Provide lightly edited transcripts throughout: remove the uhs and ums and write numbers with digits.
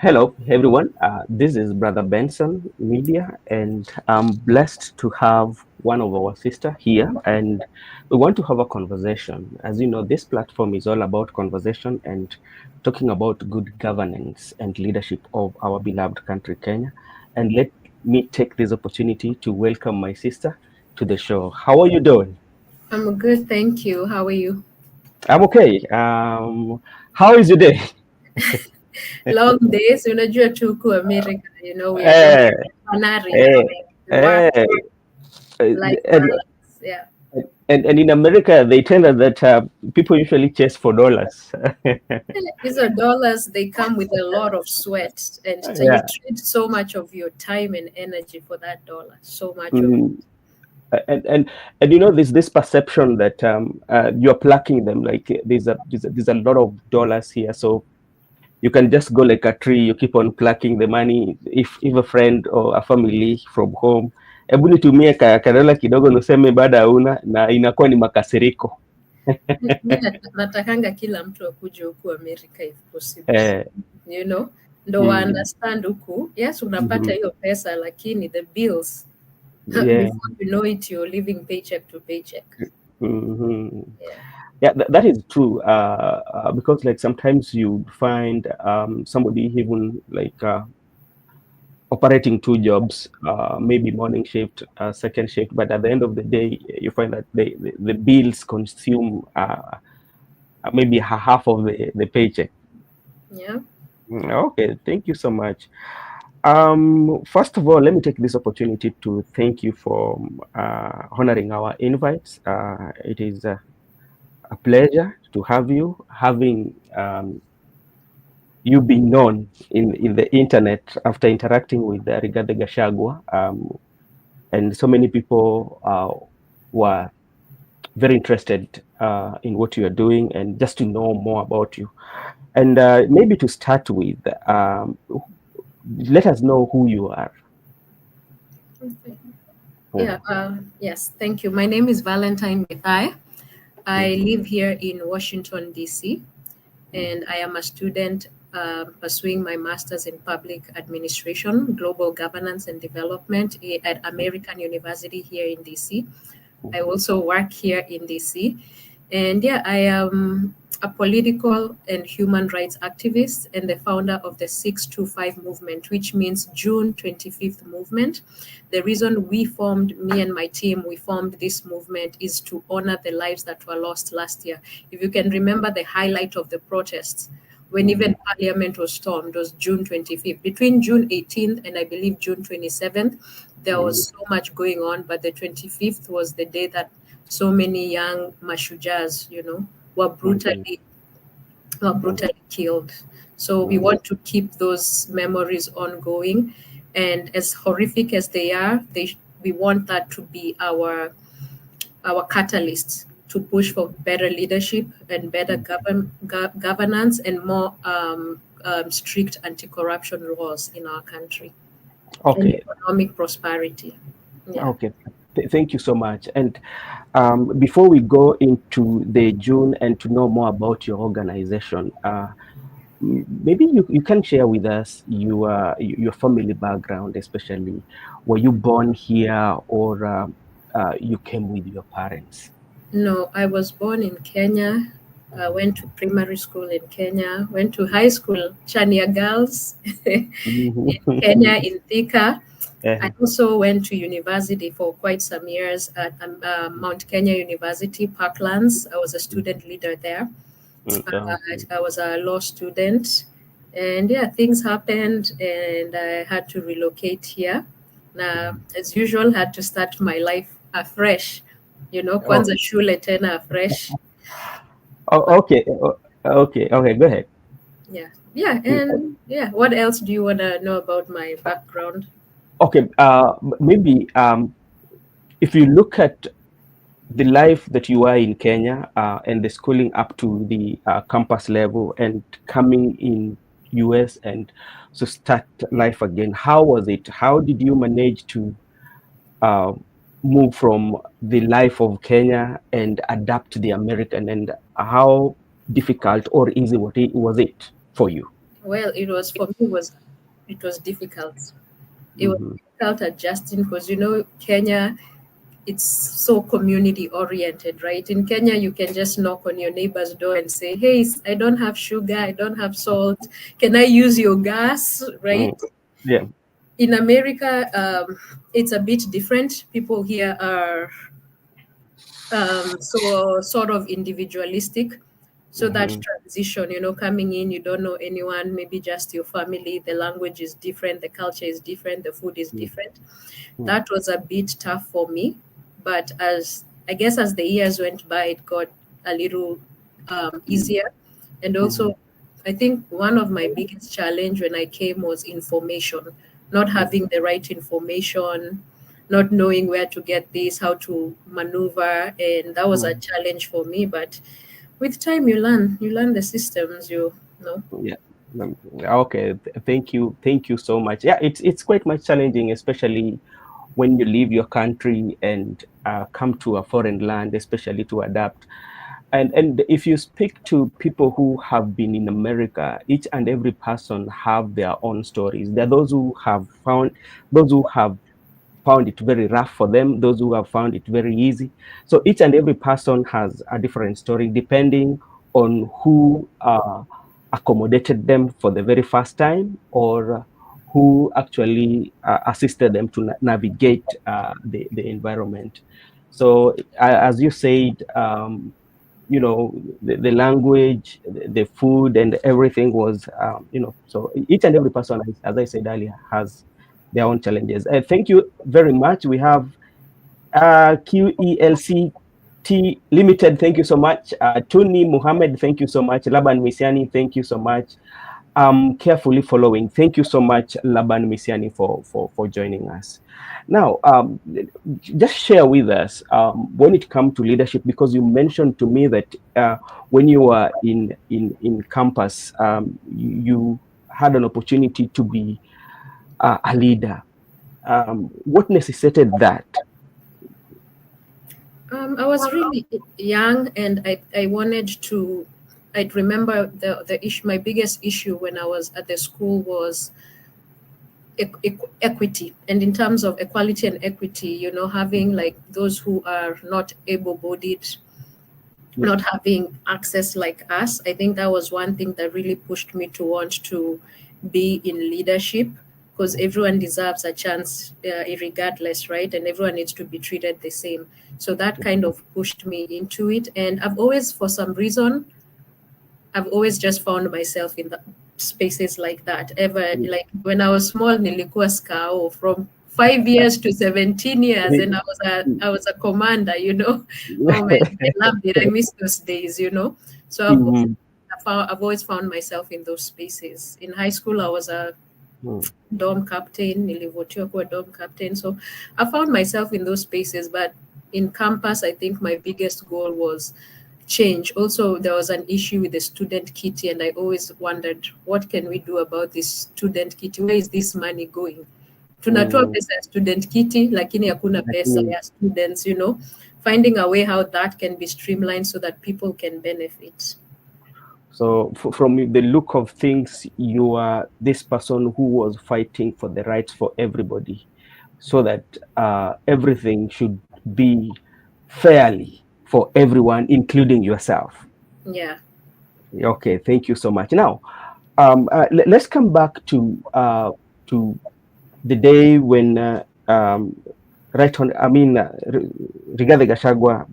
Hello, everyone. This is Brother Benson Media, and I'm blessed to have one of our sister here, and we want to have a conversation. As you know, this platform is all about conversation and talking about good governance and leadership of our beloved country, Kenya. And let me take this opportunity to welcome my sister to the show. How are you doing? I'm good, thank you. How are you? I'm okay. How is your day? Long days, unajua tuko America, we are just Eh, honoring eh, the work, eh, life and balance. Yeah. and in America, they tell us that people usually chase for dollars. These are dollars, they come with a lot of sweat, and you Yeah. trade so much of your time and energy for that dollar. So much of it. Mm. And, and and you know this perception that you're plucking them like there's a lot of dollars here, so you can just go like a tree. You keep on plucking the money. If a friend or a family from home, hebu nitumie kadola kidogo, nuseme baada hauna, na inakuwa ni makasiriko. Natakanga kila mtu akuje huku America if possible. Eh, You know, ndo wa mm, understand huku. Yes, unapata mhm, hiyo pesa lakini the bills yeah. before you know it, you're living paycheck to paycheck. Mhm. Yeah. Yeah, that is true. Because like sometimes you find somebody even like operating two jobs, maybe morning shift, second shift, but at the end of the day, you find that the bills consume maybe half of the paycheck. Yeah. Okay, thank you so much. First of all, let me take this opportunity to thank you for honoring our invites. It is a pleasure to have you, having you being known in the internet after interacting with Rigathi Gachagua, and so many people were very interested in what you are doing and just to know more about you. And maybe to start with, let us know who you are. Okay. Yeah. Mm. Yes. Thank you. My name is Valentine Githae. I Mhm. live here in Washington, D.C., and I am a student pursuing my master's in public administration, global governance and development at American University here in DC. I also work here in DC. And yeah, I am a political and human rights activist and the founder of the 625 movement, which means June 25th movement. The reason me and my team, we formed this movement is to honor the lives that were lost last year. If you can remember the highlight of the protests, when Mhm. even parliament was stormed, was June 25th. Between June 18th and I believe June 27th, there Mhm. was so much going on, but the 25th was the day that so many young mashujas, Mhm. were brutally killed. So we Mhm. want to keep those memories ongoing, and as horrific as they are, we want that to be our catalyst to push for better leadership and better governance and more strict anti-corruption laws in our country and Okay, economic prosperity. Yeah. okay. Thank you so much. And before we go into the June and to know more about your organization, maybe you can share with us your family background, especially were you born here or you came with your parents? No, I was born in Kenya. I went to primary school in Kenya, went to high school, Chania Girls in Mhm. Kenya, in Thika. I Eh, also went to university for quite some years at Mount Kenya University, Parklands. I was a student leader there. okay. I was a law student. And yeah, things happened and I had to relocate here. Now, as usual, had to start my life afresh. Oh, Kwanza shule tena afresh. But okay. Okay. Go ahead. yeah, yeah, and yeah. What else do you want to know about my background? Okay. Maybe if you look at the life that you are in Kenya and the schooling up to the campus level and coming in US and so start life again, how was it? How did you manage to uh, move from the life of Kenya and adapt to the American, and how difficult or easy was it for you? Well, it was for me. It was difficult. It was Mm-hmm. difficult adjusting because Kenya, it's so community oriented, right? In Kenya, you can just knock on your neighbor's door and say, "Hey, I don't have sugar, I don't have salt. Can I use your gas?" Right? Mm. Yeah. In America, it's a bit different. People here are so sort of individualistic. So that Mm-hmm. transition, coming in, you don't know anyone, maybe just your family, the language is different, the culture is different, the food is different. Mm-hmm. That was a bit tough for me. But as I guess as the years went by, it got a little easier. And Mm-hmm. also, I think one of my biggest challenge when I came was information, not having the right information, not knowing where to get this, how to maneuver, and that was a Mm-hmm. challenge for me. But with time, you learn the systems. You know. Yeah. Okay. Thank you so much. Yeah, it's quite much challenging, especially when you leave your country and come to a foreign land, especially to adapt. And if you speak to people who have been in America, each and every person have their own stories. There are those who have found it very rough for them, those who have found it very easy. So each and every person has a different story depending on who accommodated them for the very first time, or who actually assisted them to navigate the environment. So as you said, the language, the food, and everything was, so each and every person, as I said earlier, has their own challenges. Thank you very much. We have QELCT Limited. Thank you so much. Tuni Muhammad, thank you so much. Laban Misiani, thank you so much. Carefully following. Thank you so much, Laban Misiani, for joining us. Now, just share with us when it comes to leadership, because you mentioned to me that when you were in campus, you had an opportunity to be a leader. What necessitated that? I was really young, and I wanted to. I'd remember the issue. My biggest issue when I was at the school was equity, and in terms of equality and equity, having like those who are not able-bodied, Yeah. not having access like us. I think that was one thing that really pushed me to want to be in leadership, because everyone deserves a chance, regardless, right? And everyone needs to be treated the same. So that kind of pushed me into it. And for some reason, I've always just found myself in the spaces like that. Ever like when I was small, nilikuwa skao from 5 years to 17 years, and I was a commander. Oh man, I loved it. I miss those days. So Mhm. I've always found myself in those spaces. In high school, I was a Mhm. dorm captain, nilivotiwa kuwa dorm captain. So I found myself in those spaces. But in campus, I think my biggest goal was change. Also, there was an issue with the student kitty, and I always wondered, what can we do about this student kitty? Where is this money going? Tunatoa Mhm. pesa ya student kitty, lakini hakuna pesa Lakini, ya students. Finding a way how that can be streamlined so that people can benefit. so from the look of things, you are this person who was fighting for the rights for everybody, so that everything should be fairly for everyone, including yourself. Yeah. Okay, thank you so much. Now, let's come back to the day when right on. I mean, Rigathi Gachagua,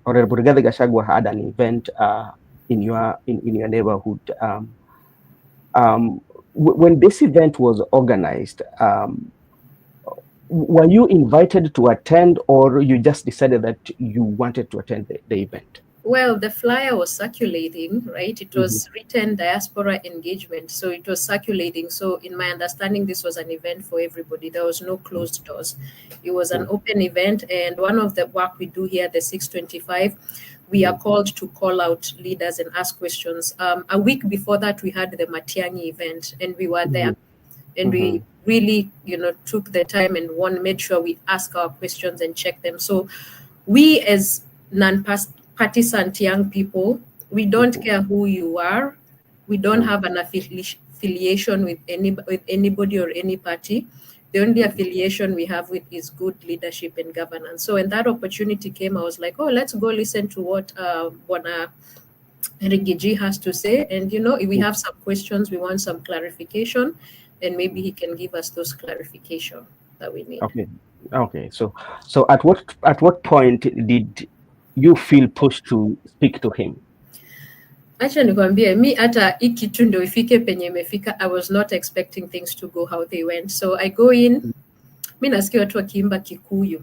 Honorable Rigathi Gachagua had an event in your neighborhood. When this event was organized, were you invited to attend, or you just decided that you wanted to attend the event? Well, the flyer was circulating, right? It Mm-hmm. was written diaspora engagement. So it was circulating. So, in my understanding, this was an event for everybody. There was no closed doors. It was an open event. And one of the work we do here, the 625, we are called to call out leaders and ask questions. A week before that, we had the Matiangi event, and we were there. And we really, took the time and made sure we ask our questions and check them. So we as non-partisan young people, we don't care who you are. We don't have an affiliation with anybody or any party. The only affiliation we have with is good leadership and governance. So when that opportunity came, I was like, oh, let's go listen to what Bwana Rigiji has to say. And, if we have some questions, we want some clarification, and maybe he can give us those clarification that we need. Okay. So at what point did you feel pushed to speak to him? Acha nikwambie, mi hata hii kitu ndo ifike penye imefika, I was not expecting things to go how they went. So I go in, mi nasikia watu wakiimba Kikuyu,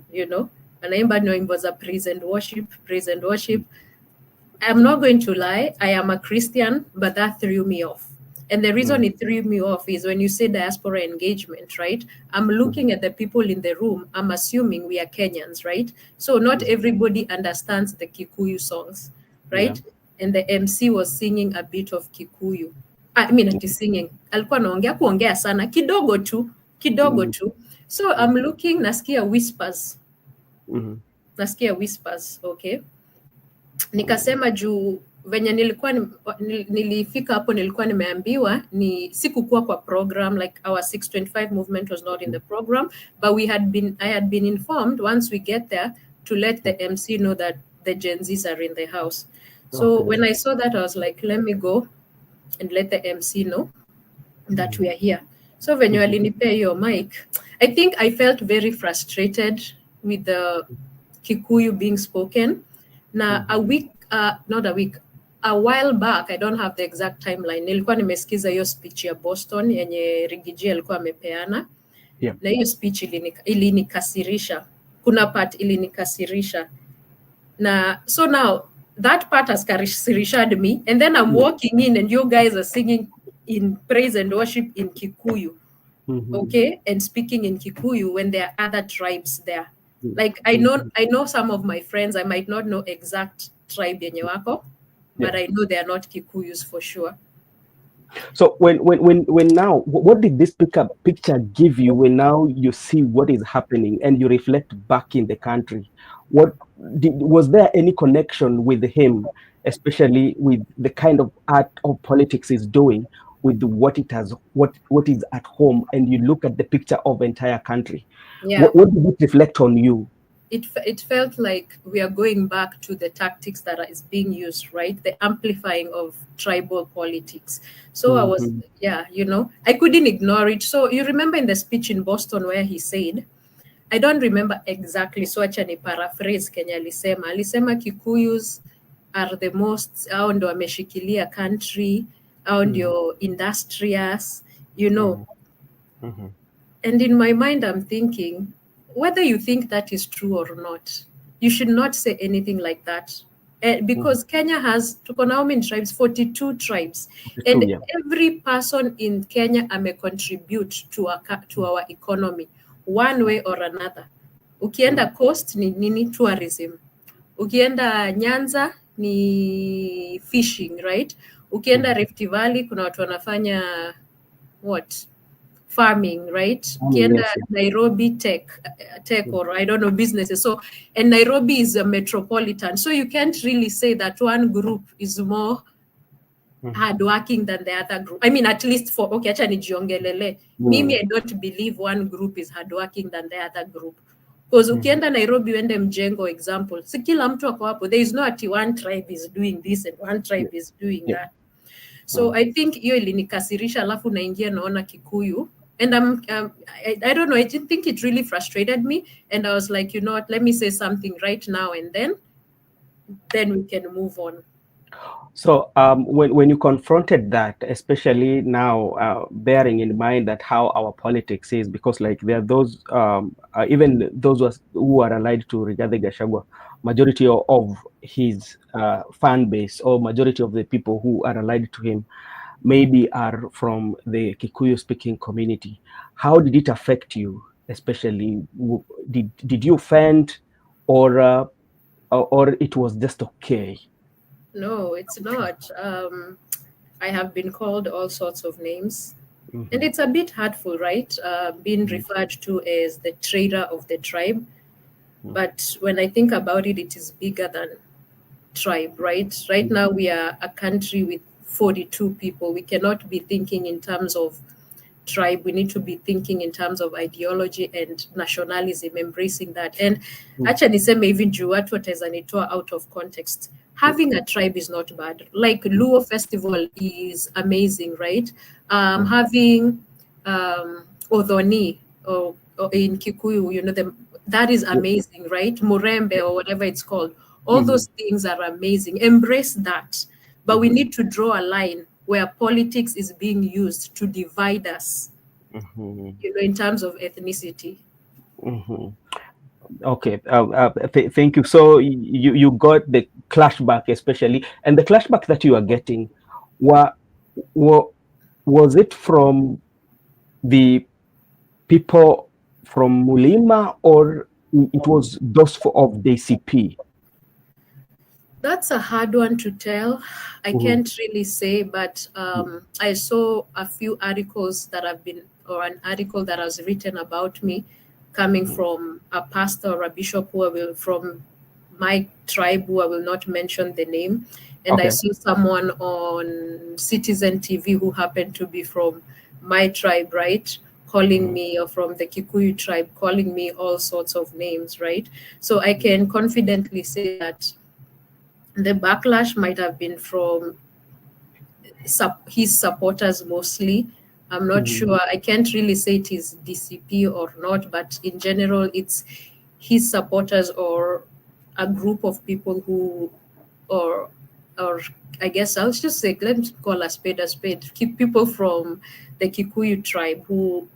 anaimba nyimbo za praise and worship. I'm not going to lie, I am a Christian, but that threw me off. And the reason it threw me off is when you say diaspora engagement, right? I'm looking at the people in the room, I'm assuming we are Kenyans, right? So not everybody understands the Kikuyu songs, right? Yeah. And the MC was singing a bit of Kikuyu. I mean, ati singing. Alikuwa anaongea kuongea sana, kidogo tu. So I'm looking, nasikia whispers. Okay? Nikasema juu venye nilifika hapo nilikuwa nimeambiwa ni sikukuwa kwa program, like our 625 movement was not in the program, but I had been informed once we get there to let the MC know that the Gen Zs are in the house. So when I saw that, I was like, let me go and let the MC know that we are here. So when you alinipea your mic, I think I felt very frustrated with the Kikuyu being spoken. Now a while back, I don't have the exact timeline, nilikuwa nimesikiza hiyo speech ya Boston yenye Rigiji alikuwa amepeana. Na hiyo speech ilinikasirisha. Kuna part ilinikasirisha. Na so now that part has kasirishad me, and then I'm walking in and you guys are singing in praise and worship in Kikuyu. Okay, and speaking in Kikuyu when there are other tribes there. Like I know some of my friends, I might not know exact tribe yenye wako, but I know they are not Kikuyus for sure. So when now, what did this picture give you when now you see what is happening and you reflect back in the country? Was there any connection with him, especially with the kind of art or politics he's doing, with what is at home, and you look at the picture of entire country? Yeah. What did it reflect on you? It felt like we are going back to the tactics that is being used, right? The amplifying of tribal politics. So I was, I couldn't ignore it. So you remember in the speech in Boston where he said, I don't remember exactly, so acha ni paraphrase Kenya alisema Kikuyus are the most, hao ndo wameshikilia country, hao ndio industrious, And in my mind, I'm thinking, whether you think that is true or not, you should not say anything like that. Because Kenya has, tuko na how many tribes? 42 tribes. 42, and every person in Kenya contribute to our economy, one way or another. Ukienda coast ni nini? Tourism. Ukienda Nyanza ni fishing, right? Ukienda Rift Valley kuna watu wanafanya what? Farming, right? Ukienda Nairobi tech or I don't know, businesses. So, and Nairobi is a metropolitan. So you can't really say that one group is more hardworking than the other group. I mean, at least for, okay, acha nijiongelele. Mimi, I don't believe one group is hardworking than the other group. Because ukienda Nairobi uende Mjengo example, si kila mtu ako hapo. There is no ati one tribe is doing this and one tribe is doing that. So I think hiyo ilinikasirisha, alafu naingia naona Kikuyu. And I don't know, I didn't think it really frustrated me. And I was like, you know what, let me say something right now and then we can move on. So when you confronted that, especially now, bearing in mind that how our politics is, because like there are those, even those who are allied to Rigathi Gachagua, majority of his fan base or majority of the people who are allied to him maybe are from the Kikuyu speaking community. How did it affect you? Especially, did you offend or it was just okay? No, it's not. I have been called all sorts of names. And it's a bit hurtful, right? Being referred to as the traitor of the tribe. But when I think about it, it is bigger than tribe, right? Right now, we are a country with 42 people. We cannot be thinking in terms of tribe. We need to be thinking in terms of ideology and nationalism, embracing that. And acha niseme hivi juu watu wataweza nitoa out of context. Having a tribe is not bad. Like Luo Festival is amazing, right? Having Odhoni or in Kikuyu, you know, that is amazing, right? Murembe or whatever it's called. All those things are amazing. Embrace that. But we need to draw a line where politics is being used to divide us, you know, in terms of ethnicity. Okay, thank you. So you got the clashback, especially, and the clashback that you are getting, was it from the people from Mulima, or it was those of the CP? That's a hard one to tell. I can't really say, but I saw a few articles that have been, or an article that has written about me coming from a pastor or a bishop from my tribe, who I will not mention the name. And I saw someone on Citizen TV who happened to be from my tribe, right? Calling me, or from the Kikuyu tribe, calling me all sorts of names, right? So I can confidently say that the backlash might have been from his supporters mostly. I'm not sure. I can't really say it is DCP or not, but in general, it's his supporters or a group of people who, or I guess I'll just say, let's call a spade a spade. People from the Kikuyu tribe who,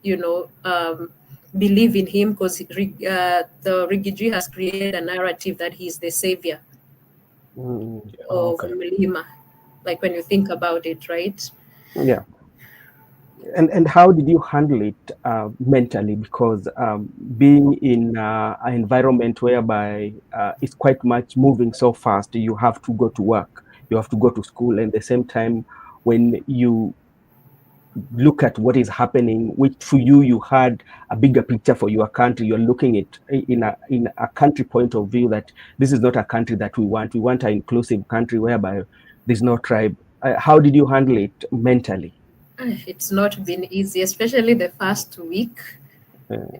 you know, believe in him because the Rigiji has created a narrative that he's the savior of Mulima, like when you think about it, right? Yeah. And how did you handle it mentally? Because being in an environment whereby it's quite much moving so fast, you have to go to work, you have to go to school, and at the same time, when you look at what is happening, which for you had a bigger picture for your country, you're looking at in a country point of view that this is not a country that we want an inclusive country whereby there's no tribe. How did you handle it mentally? It's not been easy, especially the first week.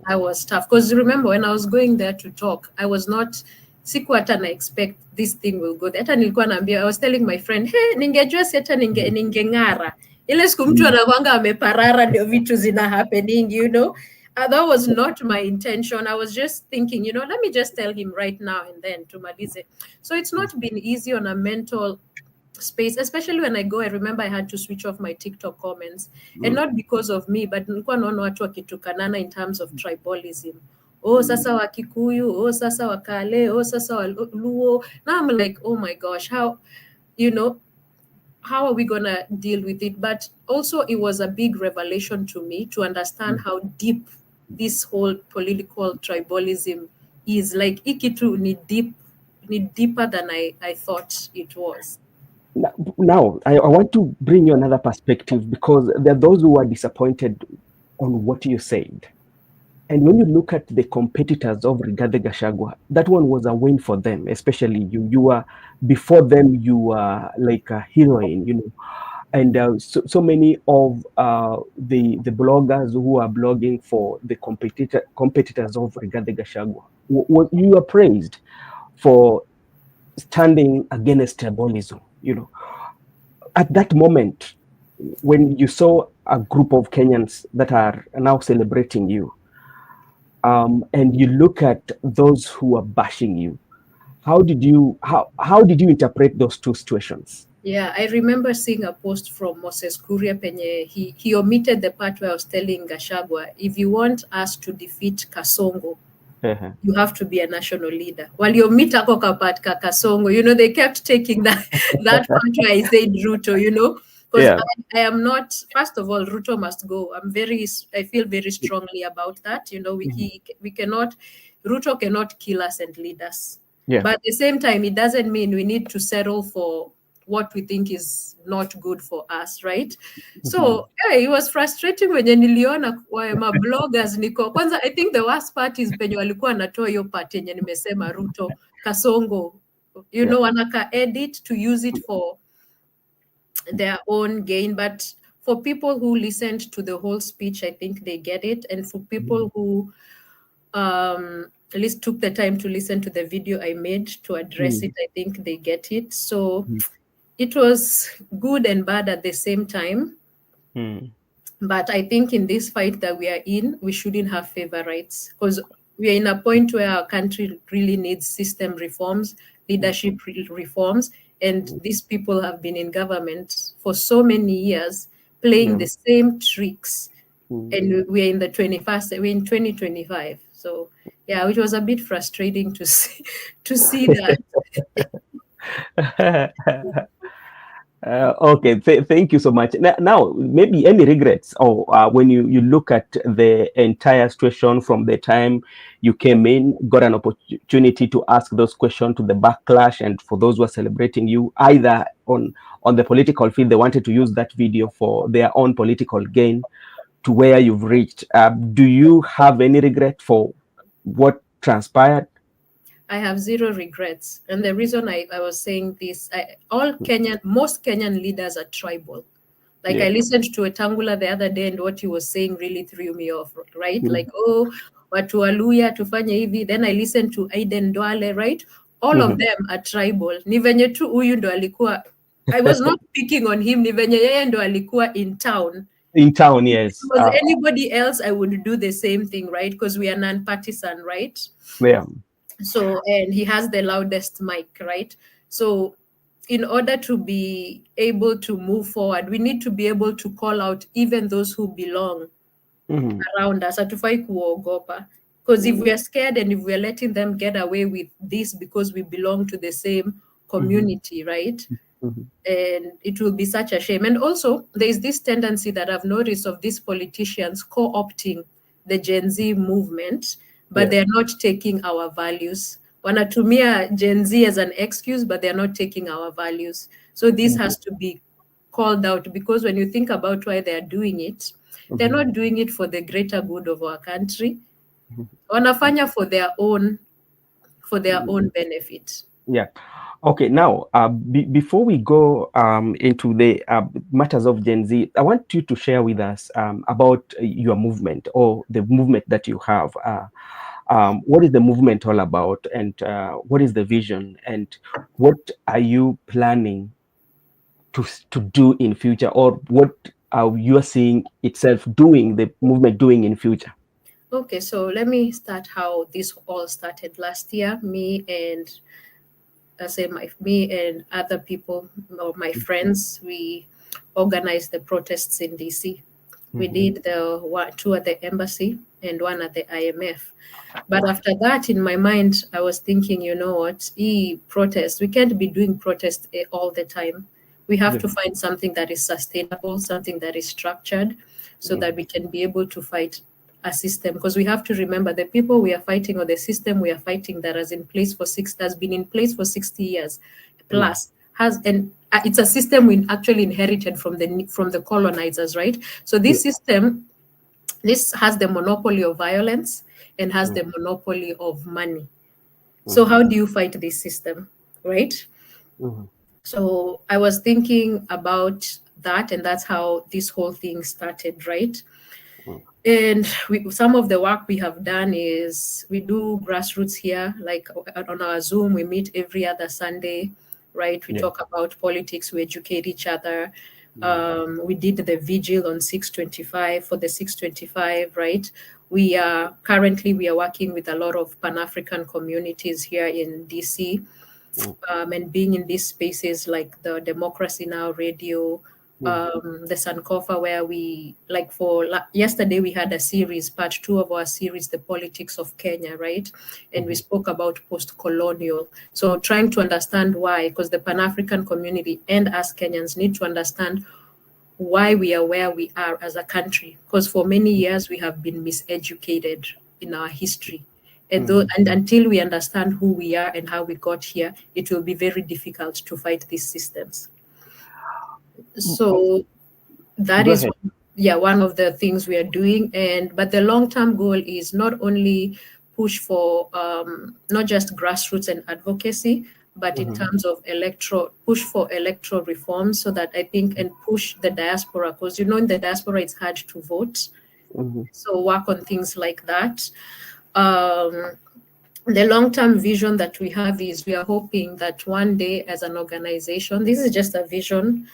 I was tough because remember when I was going there to talk, I was not siku hata na expect this thing will go there. Hata nilikuwa naambia, I was telling my friend, hey, ningejua si hata ningeng'ara. Ile siku mtu anakuanga ameparara ndio vitu zina happening, you know. That was not my intention. I was just thinking, you know, let me just tell him right now and then to malize. So it's not been easy on a mental space, especially when I go. I remember I had to switch off my TikTok comments, and not because of me, but nilikuwa naona watu wakitukanana in terms of tribalism. Oh, sasa wa Kikuyu, oh, sasa wa Kale, oh, sasa wa Luo. Now I'm like, oh my gosh, how, you know, how are we gonna deal with it? But also it was a big revelation to me to understand how deep this whole political tribalism is. Like ikitu ni deeper than I thought it was. Now, I want to bring you another perspective, because there are those who are disappointed on what you said. And when you look at the competitors of Rigathi Gachagua, that one was a win for them, especially you. You were, before them, you were like a heroine, you know. And so many of the bloggers who are blogging for the competitors of Rigathi Gachagua, you were praised for standing against tribalism, you know. At that moment, when you saw a group of Kenyans that are now celebrating you, and you look at those who are bashing you, how did you interpret those two situations? Yeah, I remember seeing a post from Moses Kuria penye he omitted the part where I was telling Gachagua, if you want us to defeat Kasongo, you have to be a national leader. While you meet ako kapat ka Kasongo, you know, they kept taking that part where I said Ruto, you know, because I am not, first of all, Ruto must go. I feel very strongly about that. You know, we cannot, Ruto cannot kill us and lead us. Yeah. But at the same time, it doesn't mean we need to settle for what we think is not good for us, right? So it was frustrating when niliona ma bloggers niko kwanza. I think the worst part is penye walikuwa natoa hiyo part yenye nimesema Ruto Kasongo, you know, wanaka edit to use it for their own gain. But for people who listened to the whole speech, I think they get it. And for people who at least took the time to listen to the video I made to address it, I think they get it. So it was good and bad at the same time. But I think in this fight that we are in, we shouldn't have favorites, because we are in a point where our country really needs system reforms, leadership reforms, and these people have been in government for so many years playing the same tricks. And we're in the 21st, we're in 2025. So yeah, it was a bit frustrating to see that. Okay, thank you so much. Now, maybe any regrets, or when you look at the entire situation from the time you came in, got an opportunity to ask those questions, to the backlash, and for those who are celebrating you, either on the political field, they wanted to use that video for their own political gain, to where you've reached. Do you have any regret for what transpired? I have zero regrets. And the reason I was saying this, most Kenyan leaders are tribal. Like I listened to Etangula the other day, and what he was saying really threw me off, right? Like, oh, watu waluya tufanye hivi. Then I listened to Aiden Duale, right? All of them are tribal. Ni venye tu huyu ndo alikuwa, I was not picking on him, ni venye yeye ndo alikuwa in town. In town, yes. If it was anybody else, I would do the same thing, right? Because we are non-partisan, right? Yeah. So, and he has the loudest mic, right? So in order to be able to move forward, we need to be able to call out even those who belong around us. Hatufai kuogopa. Because if we are scared and if we are letting them get away with this because we belong to the same community, right? And it will be such a shame. And also, there is this tendency that I've noticed of these politicians co-opting the Gen Z movement, but they're not taking our values. Wanatumia Gen Z as an excuse, but they're not taking our values. So this has to be called out, because when you think about why they're doing it, they're not doing it for the greater good of our country. Wanafanya for their own benefit. Yeah. Okay, now, before we go into the matters of Gen Z, I want you to share with us about your movement, or the movement that you have. What is the movement all about, and what is the vision, and what are you planning to do in future, or what are you seeing itself doing, the movement doing in future? Okay, so let me start how this all started last year. Me and other people, or my friends, we organized the protests in DC. We did two at the embassy and one at the IMF. But after that, in my mind, I was thinking, you know what, protest, we can't be doing protest all the time. We have to find something that is sustainable, something that is structured, so that we can be able to fight a system. Because we have to remember, the people we are fighting, or the system we are fighting, that has been in place for 60 years plus, it's a system we actually inherited from the colonizers, right? So this system, this has the monopoly of violence and has the monopoly of money. So how do you fight this system, right? So I was thinking about that, and that's how this whole thing started, right? And some of the work we have done is we do grassroots here, like on our Zoom, we meet every other Sunday, right? We talk about politics, we educate each other. We did the vigil on 625 for the 625, right? We are working with a lot of Pan-African communities here in DC, and being in these spaces like the Democracy Now! Radio, the Sankofa, where we, like yesterday we had a series, part 2 of our series, The Politics of Kenya, right? And we spoke about post-colonial. So trying to understand why, because the Pan-African community and us Kenyans need to understand why we are where we are as a country. Because for many years we have been miseducated in our history. And until we understand who we are and how we got here, it will be very difficult to fight these systems. So that is one of the things we are doing. But the long-term goal is not only push for not just grassroots and advocacy, but in terms of push for electoral reforms, so that I think, and push the diaspora, because in the diaspora it's hard to vote. So work on things like that. The long-term vision that we have is, we are hoping that one day, as an organization, this is just a vision,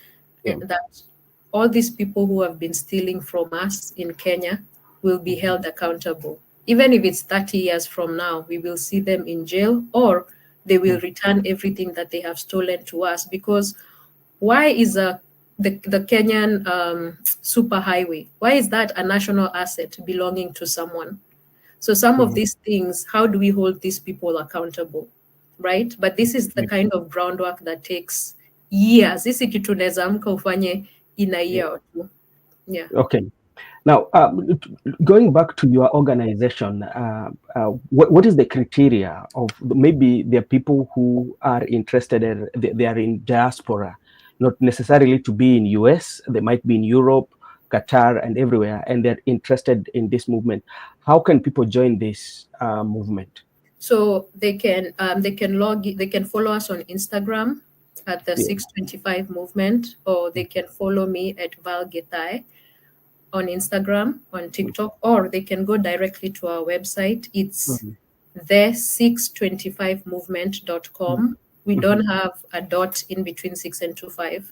that all these people who have been stealing from us in Kenya will be held accountable. Even if it's 30 years from now, we will see them in jail, or they will return everything that they have stolen to us. Because why is the Kenyan superhighway, why is that a national asset belonging to someone? So some of these things, how do we hold these people accountable, right? But this is the kind of groundwork that takes years. This kitu tunaweza amka ufanye in a year or two. Yeah. Okay. Now, going back to your organization, what is the criteria of, maybe there are people who are interested, they are in diaspora, not necessarily to be in US, they might be in Europe, Qatar, and everywhere, and they're interested in this movement. How can people join this movement? So they can follow us on Instagram at the 625 movement, or they can follow me at Githae on Instagram, on TikTok, or they can go directly to our website. It's the625movement.com. We don't have a dot in between 6 and 25.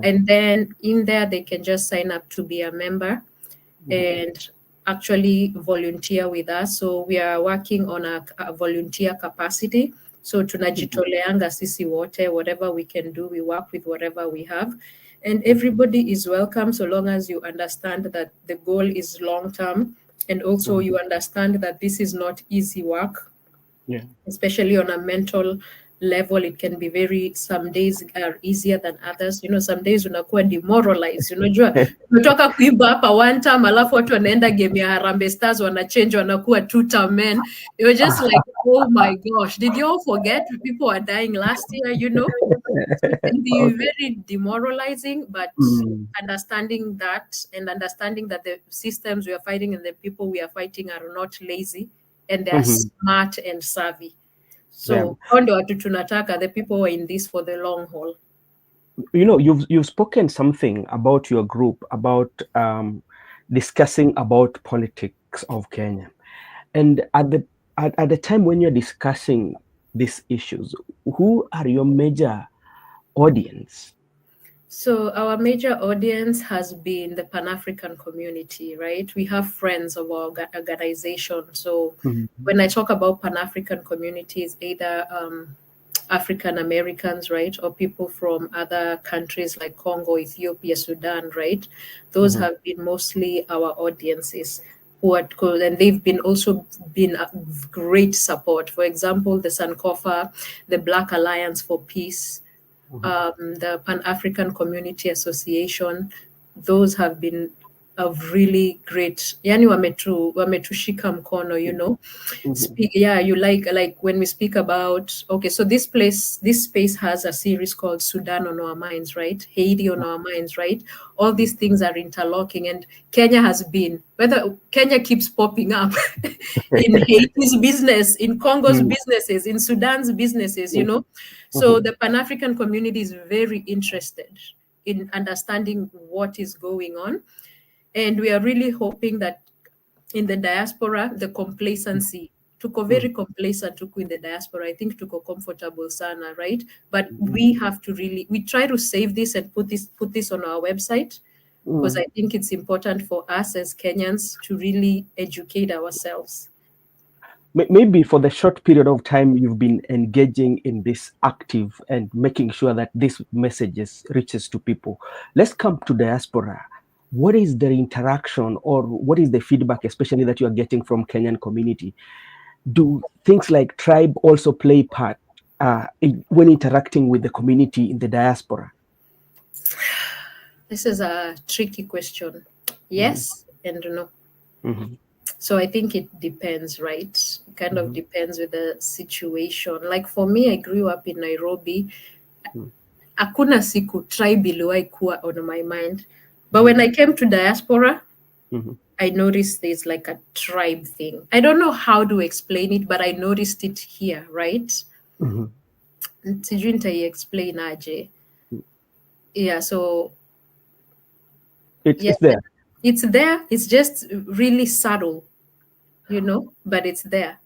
And then in there, they can just sign up to be a member and actually volunteer with us. So we are working on a volunteer capacity. So tunajitoleanga sisi wote, whatever we can do, we work with whatever we have. And everybody is welcome, so long as you understand that the goal is long-term, and also you understand that this is not easy work, especially on a mental level. It can be some days are easier than others. Some days unakuwa demoralized. Umetoka kuiba hapa one time, alafu watu wanaenda game ya Harambee Stars, wanachange, wanakuwa two-term men. You're just like, oh my gosh, did you all forget people are dying last year? So it can be very demoralizing, but understanding that, and understanding that the systems we are fighting and the people we are fighting are not lazy, and they are smart and savvy. So the people who are in this for the long haul. You've spoken something about your group, about discussing about politics of Kenya, and at the time when you're discussing these issues, who are your major audience? So our major audience has been the Pan-African community, right? We have friends of our organization. So when I talk about Pan-African communities, either African Americans, right, or people from other countries like Congo, Ethiopia, Sudan, right? Those have been mostly our audiences. And they've been a great support. For example, the Sankofa, the Black Alliance for Peace, the Pan-African Community Association, those have been a really great, yani wametushika mkono, you like when we speak about, okay, so this space has a series called Sudan on Our Minds, right? Haiti on Our Minds, right? All these things are interlocking, and Kenya has been, whether Kenya keeps popping up in Haiti's business, in Congo's businesses, in Sudan's businesses, So the Pan-African community is very interested in understanding what is going on. And we are really hoping that in the diaspora, the complacency, tuko very complacent tuko in the diaspora. I think tuko comfortable sana, right? But we have to we try to save this and put this on our website, because I think it's important for us as Kenyans to really educate ourselves. Maybe for the short period of time you've been engaging in this active and making sure that this messages reaches to people. Let's come to diaspora. What is the interaction, or what is the feedback, especially that you are getting from Kenyan community? Do things like tribe also play part when interacting with the community in the diaspora? This is a tricky question. Yes and no. So I think it depends, right? It kind of depends with the situation. Like for me, I grew up in Nairobi. Hakuna siku tribe iliwahi kuwa on my mind. But when I came to diaspora, I noticed there's like a tribe thing. I don't know how to explain it, but I noticed it here, right? sijui explain aje. Yeah, so yeah, It's there. it's there. It's just really subtle, but it's there.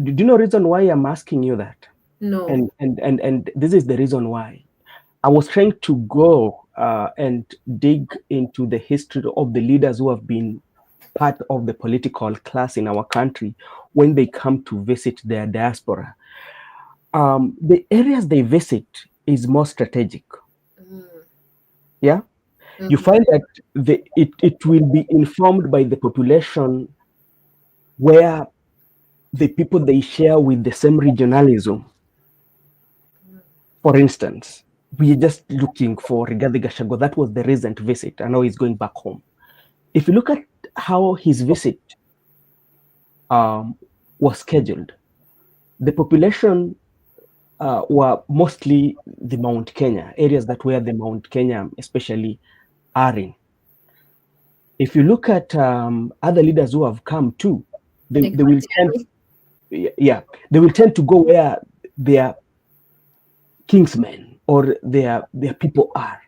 Do you know reason why I'm asking you that? No. And this is the reason why. I was trying to go and dig into the history of the leaders who have been part of the political class in our country when they come to visit their diaspora. The areas they visit is more strategic. Yeah, you Mm-hmm. find that it will be informed by the population where the people they share with the same regionalism. For instance, we are just looking for Rigathi Gachagua. That was the recent visit. I know he's going back home. If you look at how his visit um, was scheduled, the population were mostly the Mount Kenya areas that where the Mount Kenya especially are in. If you look at other leaders who have come too, Like they will tend, Matiang'i? yeah, they will tend to go where their kingsmen or their people are.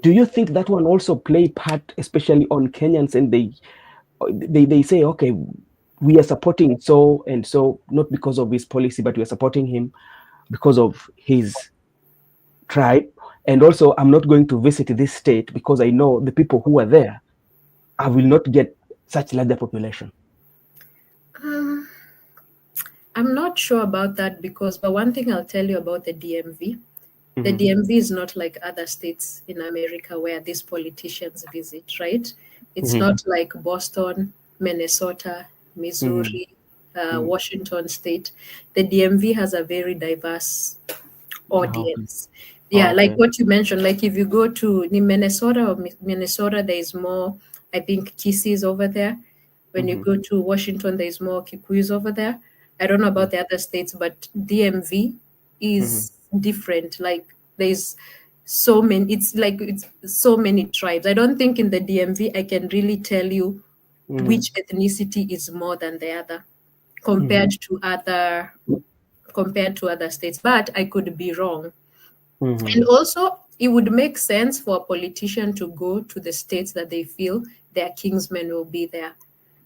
Do you think that one also play part, especially on Kenyans, and they say, okay, we are supporting so and so, not because of his policy, but we are supporting him because of his tribe. And also, I'm not going to visit this state because I know the people who are there, I will not get such larger population. Um, I'm not sure about that but one thing I'll tell you about the DMV, the Mm-hmm. DMV is not like other states in America where these politicians visit, right? It's Mm-hmm. not like Boston, Minnesota, Missouri, Mm-hmm. Washington State. The DMV has a very diverse Okay. audience. Yeah, like Okay. what you mentioned, like if you go to Minnesota, there is more, I think, Kisis over there. When you Mm-hmm. go to Washington, there is more Kikuyus over there. I don't know about the other states, but DMV Mm-hmm. is different. Like there's so many, it's so many tribes. I don't think in the DMV I can really tell you Mm-hmm. which ethnicity is more than the other Mm-hmm. compared to other compared to other states, but I could be wrong. And Mm-hmm. also, it would make sense for a politician to go to the states that they feel their kingsmen will be there.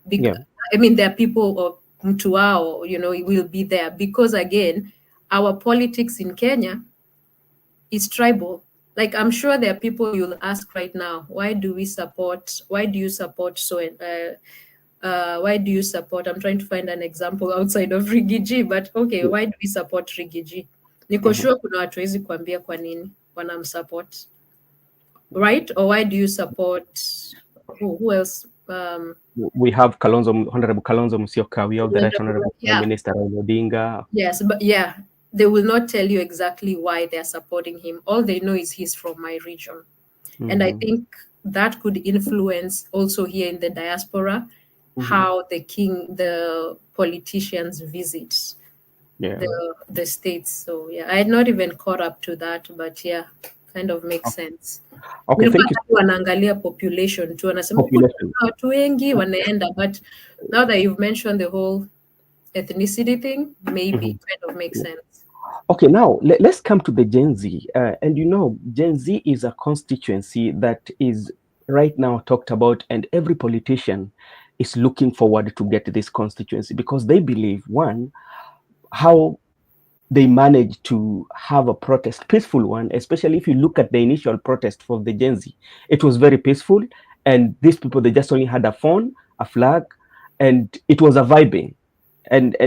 Yeah. I mean, their people of Mtuao, will be there because, again, our politics in Kenya is tribal. Like, I'm sure there are people you'll ask right now, why do you support why do you support? I'm trying to find an example outside of Rigiji, but okay, why do we support Rigiji? Niko Mm-hmm. sure kuna watu wezi kuambia kwa nini wanamsupport, right? Or why do you support who else? We have Honorable Kalonzo Musyoka. We have the Right Honorable Prime Yeah, Minister Raila Odinga. yes, but yeah, they will not tell you exactly why they're supporting him. All they know is he's from my region. And I Mm-hmm. think that could influence also here in the diaspora Mm-hmm. how the politicians visit Yeah. the states. So yeah, I had not even caught up to that, but yeah, kind of makes sense. Okay. Nilikuwa Thank you. tu wanaangalia population tu, wanasema huku Population. kuna watu wengi wanaenda, but now that you've mentioned the whole ethnicity thing, maybe Mm-hmm. it kind of makes sense. Okay, now let's come to the Gen Z. And Gen Z is a constituency that is right now talked about, and every politician is looking forward to get this constituency because they believe, one, how they managed to have a protest, peaceful one, especially if you look at the initial protest for the Gen Z. It was very peaceful, and these people, they just only had a phone, a flag, and it was a vibing. And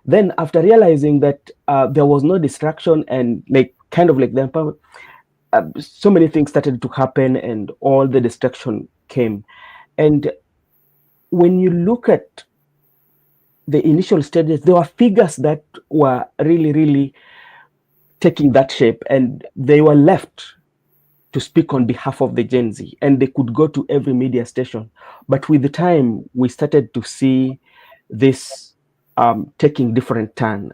then after realizing that there was no distraction and like kind of like so many things started to happen and all the distraction came. And when you look at the initial stages, there were figures that were really, really taking that shape, and they were left to speak on behalf of the Gen Z, and they could go to every media station. But with the time, we started to see this taking different turn.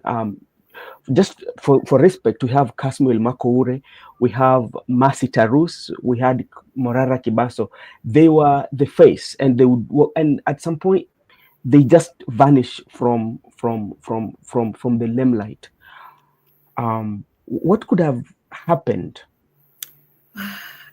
Just for respect, we have Kasmuel Makoure, we have Masi Tarus, we had Morara Kibaso. They were the face, and they would, and at some point, they just vanish from the limelight. What could have happened?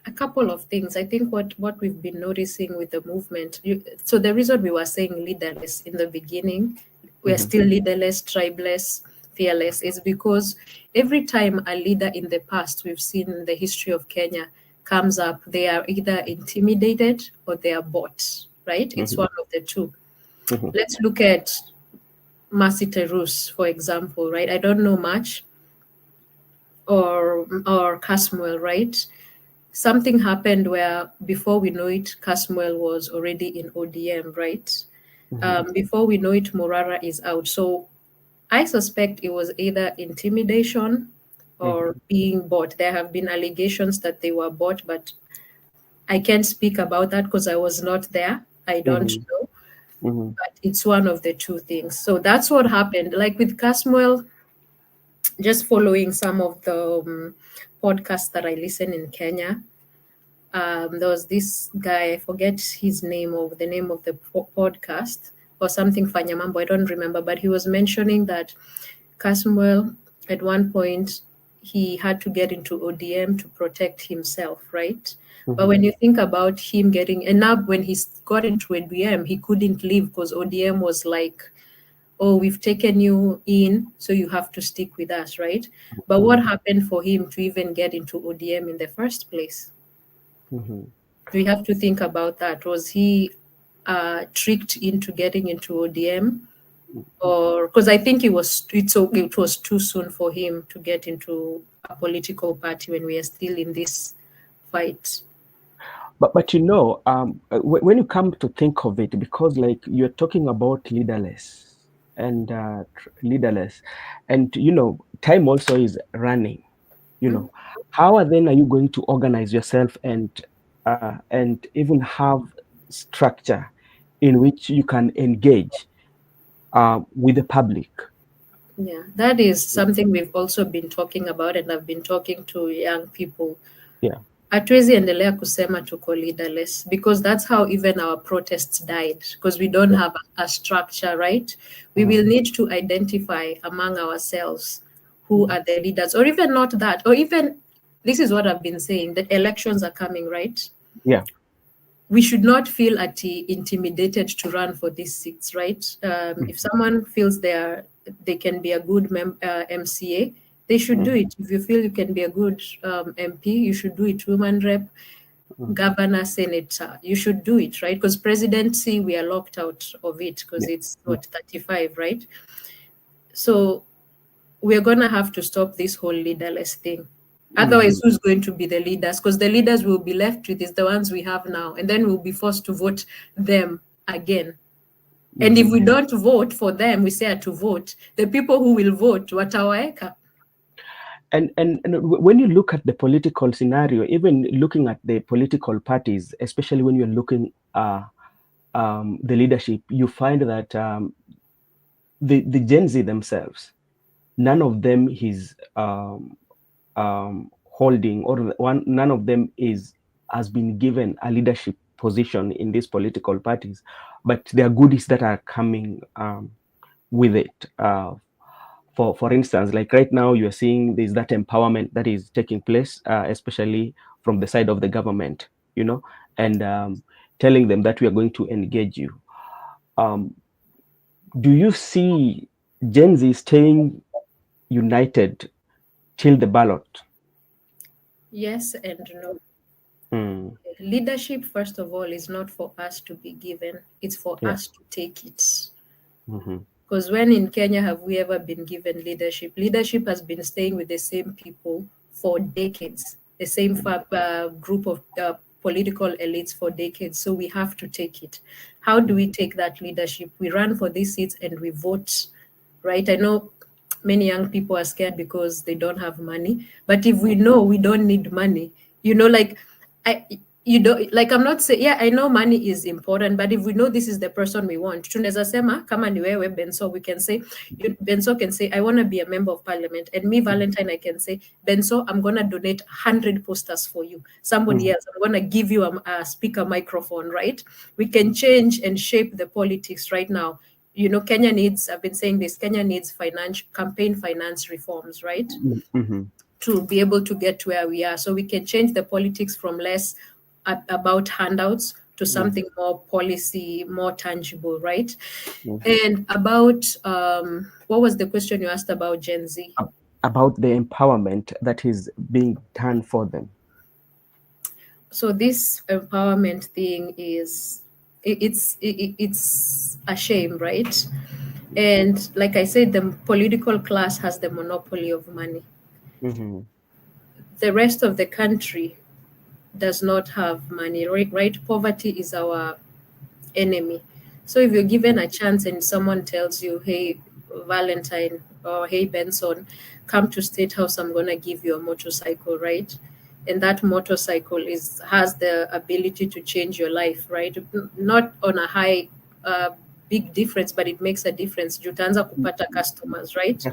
A couple of things. I think what we've been noticing with the movement. So the reason we were saying leaderless in the beginning, we are Mhm, still leaderless, tribeless, fearless, is because every time a leader in the past we've seen in the history of Kenya comes up, they are either intimidated or they are bought. Right? It's mhm, one of the two. mhm, Let's look at Mercy Terus, for example. Right? I don't know much, or Casmuel, right? Something happened where before we know it, Casmuel was already in ODM, right? mhm, Before we know it, Morara is out. So I suspect it was either intimidation or mhm, being bought. There have been allegations that they were bought, but I can't speak about that because I was not there. I don't mhm, know. mhm, But it's one of the two things. So that's what happened. Like with Casmuel, just following some of the podcasts that I listen in Kenya, there was this guy, I forget his name or the name of the podcast or something Fanyamambo, I don't remember, but he was mentioning that Casmuel at one point he had to get into ODM to protect himself, right? But mhm, when you think about him getting, and now when he got into ODM, he couldn't leave because ODM was like, oh, we've taken you in, so you have to stick with us, right? But what mhm, happened for him to even get into ODM in the first place? mhm. We have to think about that. Was he tricked into getting into ODM, or because I think it was too soon for him to get into a political party when we are still in this fight. But when you come to think of it, because like you're talking about leaderless and leaderless, and time also is running. Mhm. How are you going to organize yourself and even have structure in which you can engage with the public? Yeah, that is something we've also been talking about, and I've been talking to young people. Yeah. Hatuwezi endelea kusema tuko leaderless because that's how even our protests died because we don't Yeah. have a structure, right? We Mhm, will need to identify among ourselves who mhm. are the leaders, or even not that, or even this is what I've been saying, that elections are coming, right? Yeah. We should not feel intimidated to run for these seats, right? If Mhm, someone feels they can be a good MCA, they should do mhm, it. If you feel you can be a good MP, you should do it. Woman rep, mhm. governor, senator, you should do it, right? Because presidency, we are locked out of it because Yeah. it's Yeah. what 35, right? So we're gonna have to stop this whole leaderless thing. Otherwise, Mhm, who's going to be the leaders? Because the leaders we'll be left with is the ones we have now, and then we'll be forced to vote them again. And if mhm. we don't vote for them, we say to vote, the people who will vote, watawaeka. And when you look at the political scenario, even looking at the political parties, especially when you're looking the leadership, you find that the Gen Z themselves, none of them is holding, or none of them has been given a leadership position in these political parties, but there are goodies that are coming with it. For instance, like right now, you're seeing there's that empowerment that is taking place, especially from the side of the government, and telling them that we are going to engage you. Um, do you see Gen Z staying united till the ballot? Yes and no. Mm, Leadership, first of all, is not for us to be given, it's for yeah. us to take it. Hmm. Because when in Kenya have we ever been given leadership? Leadership has been staying with the same people for decades, the same group of political elites for decades. So we have to take it. How do we take that leadership? We run for these seats and we vote, right? I know many young people are scared because they don't have money, but if we know we don't need money, like I. you don't, like, I'm not saying, yeah, I know money is important, but if we know this is the person we want, tunaweza sema kama ni wewe Benso, we can say, Benso can say I want to be a member of parliament, and me Valentine I can say, Benso, I'm going to donate 100 posters for you. Somebody else, I'm going to give you a speaker microphone, right? We can change and shape the politics right now. You know, Kenya needs, I've been saying this, Kenya needs campaign finance reforms, right? To be able to get to where we are. So we can change the politics from less about handouts to something more policy, more tangible, right? And about, what was the question you asked about Gen Z? About the empowerment that is being done for them. So this empowerment thing is, it's a shame, right? And like I said, the political class has the monopoly of money. The rest of the country does not have money, right? Poverty is our enemy. So if you're given a chance and someone tells you, hey, Valentine, or hey, Benson, come to State House, I'm going to give you a motorcycle, right? And that motorcycle has the ability to change your life, right? Not on a high, big difference, but it makes a difference. Jutaanza kupata customers, right?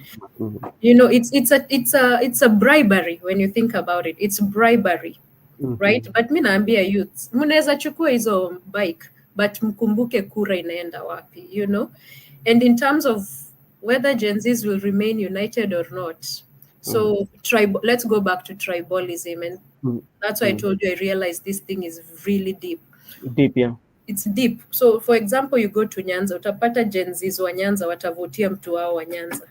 You know, it's a bribery when you think about it. It's bribery, right? But mi naambia youth, mnaweza chukua hizo bike, but mkumbuke kura inaenda wapi, you know? And in terms of whether Gen Zs will remain united or not, so let's go back to tribalism, and that's why I told you I realized this thing is really deep. Deep, yeah. It's deep. So for example, you go to Nyanza, utapata Gen Zs wa Nyanza watavotia mtu wao wa Nyanza.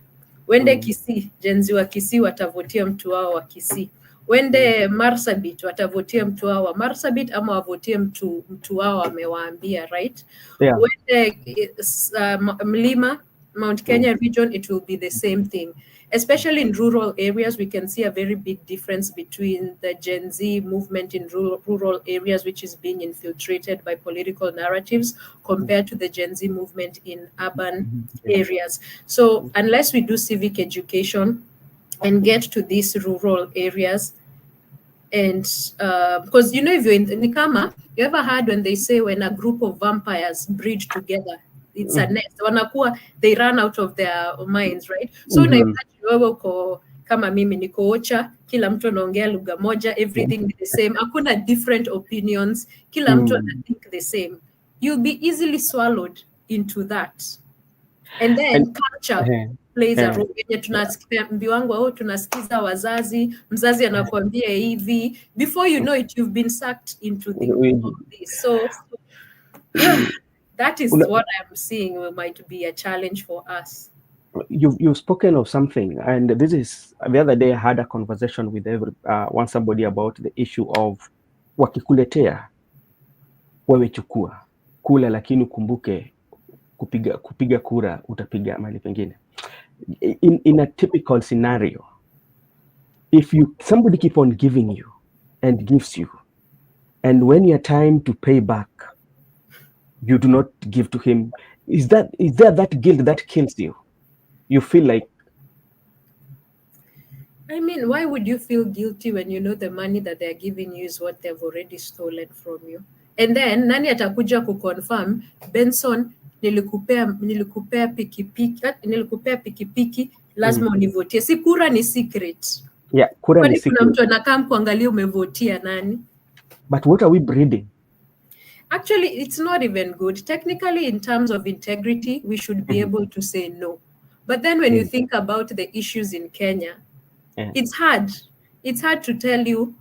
Wende Kisii, Gen Z wa Kisii watavotia mtu wao wa Kisii. Wende Marsabit watavotia mtu wao wa Marsabit, ama wavotie mtu wao amewaambia, right? Yeah. Wende Mlima, Mount Kenya region, it will be the same thing. Especially in rural areas, we can see a very big difference between the Gen Z movement in rural areas, which is being infiltrated by political narratives, compared to the Gen Z movement in urban areas. So unless we do civic education and get to these rural areas, and because, you know, if you're in Nikama, you ever heard when they say when a group of vampires breed together, it's a nest. Wanakuwa, they run out of their minds, right? So wewe uko kama mimi niko Ocha, kila mtu anaongea lugha moja, everything is the same, hakuna different opinions, kila mtu think the same. You'll be easily swallowed into that. And then culture plays a role. Tunasikiza wazazi, mzazi anakuambia hivi, before you know it, you've been sucked into this. So yeah, that is what I'm seeing might be a challenge for us. You've spoken of something, and this is, the other day I had a conversation with somebody about the issue of wakikuletea wewe chukua kula, lakini ukumbuke kupiga kura utapiga mahali pengine. In a typical scenario, if somebody keep on giving you and gives you, and when your time to pay back, you do not give to him, is there that guilt that kills you? You feel like, I mean, why would you feel guilty when you know the money that they're giving you is what they've already stolen from you? And then nani atakuja kuconfirm, Benson, nilikupea pikipiki, lazima univotie. Si kura ni secret. Yeah, kura ni secret. Kuna mtu anakaa kuangalia umevotia nani. But what are we breeding? Actually, it's not even good. Technically, in terms of integrity, we should be able to say no. But then when you think about the issues in Kenya, it's hard. It's hard to tell you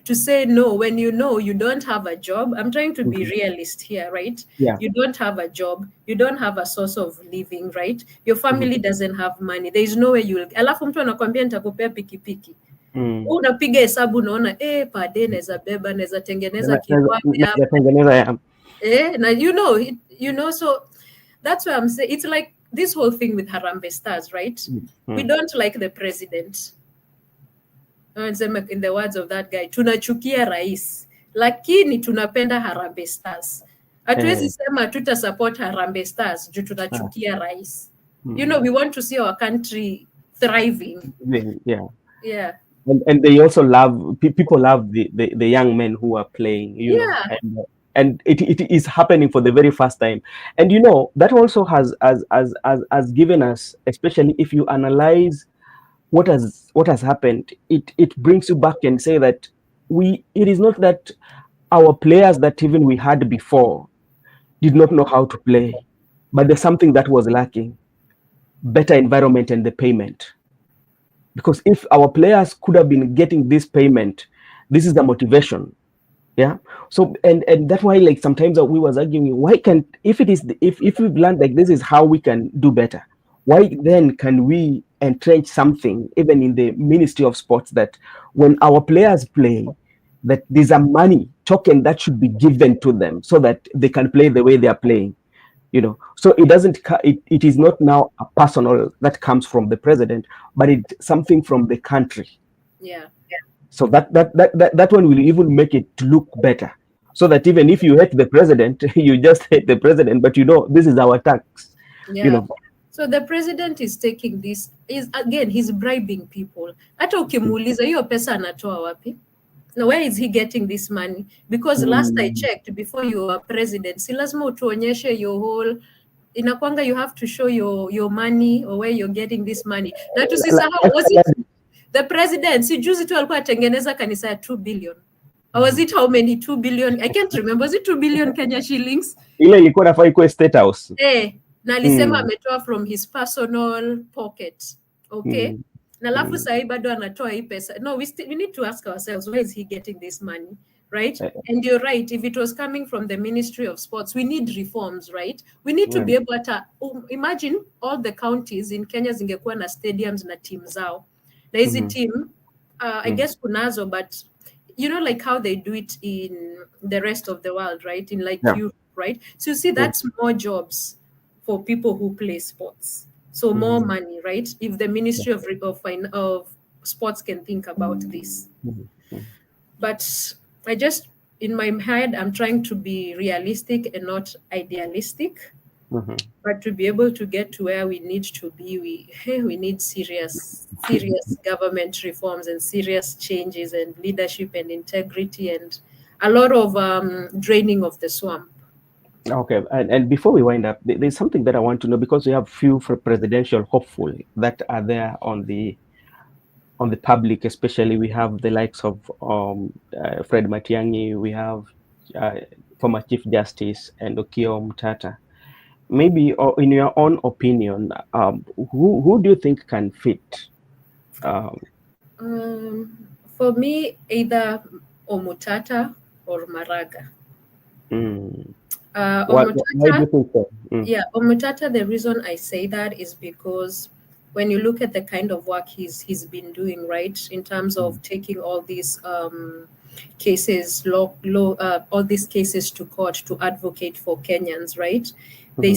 to say no when you know you don't have a job. I'm trying to be realist here, right? Yeah. You don't have a job. You don't have a source of living, right? Your family doesn't have money. There is no way you'll... Alafu mtu anakuambia nitakupea pikipiki. Unapiga hesabu unaona, pade neza beba, neza tengeneza kiwanja. Na you know, so that's why I'm saying, it's like this whole thing with Harambee Stars, right? We don't like the president. In the words of that guy, tunachukia rais, lakini tunapenda Harambee Stars. Hatuwezi sema tuta support Harambee Stars juu tunachukia rais. You know, we want to see our country thriving. Yeah. and they also love people love the young men who are playing, Yeah, and it is happening for the very first time. And that also has given us, especially if you analyze what has happened, it brings you back and say that it is not that our players that even we had before did not know how to play, but there's something that was lacking: better environment and the payment. Because if our players could have been getting this payment, this is the motivation. Yeah. So and that's why, like, sometimes we was arguing, why can't, if it is if we've learned like this is how we can do better, why then can we entrench something even in the Ministry of Sports, that when our players play, that there's a money token that should be given to them so that they can play the way they are playing. So it doesn't it is not now a personal that comes from the president, but it's something from the country. yeah, So that one will even make it look better, so that even if you hate the president, you just hate the president, but this is our tax. you yeah. know So the president is taking this, is again, he's bribing people. Hata ukimuuliza hiyo pesa anatoa wapi? Now, where is he getting this money? Because last I mm, checked, before you were president, si lazima utuonyeshe your whole, inakwanga you have to show your money or where you're getting this money. Na tusisahau, was it the president, si juzi tu alikuwa atengeneza kanisa ya 2 billion. Or was it how many? 2 billion? I can't remember. Was it 2 billion Kenya shillings? ile ilikuwa nafaa ikuwe State House. Na alisema ametoa from his personal pocket. Okay? mm, Na alafu mm, sahi bado anatoa hii pesa. No, we need to ask ourselves, where is he getting this money? Right? eh, And you're right. If it was coming from the Ministry of Sports, we need reforms, right? We need to yeah. be able to imagine all the counties in Kenya zingekuwa na stadiums na team zao. Na hizi team, I guess kunazo, but like how they do it in the rest of the world, right? In like Yeah. Europe, right? So you see, that's more jobs for people who play sports. So more money, right? If the Ministry of Sports can think about this. But I just, in my head, I'm trying to be realistic and not idealistic. But to be able to get to where we need to be, we need serious government reforms and serious changes and leadership and integrity and a lot of draining of the swamp. Okay, and before we wind up, there's something that I want to know, because we have few for presidential hopeful that are there on the public, especially we have the likes of Fred Matiang'i, we have former Chief Justice and Okiya Mtata. Maybe, or in your own opinion, who do you think can fit? For me, either Omutata or Maraga. Why do you think so? Yeah, Omutata, the reason I say that is because when you look at the kind of work he's been doing, right, in terms of taking all these cases, all these cases to court to advocate for Kenyans, right? They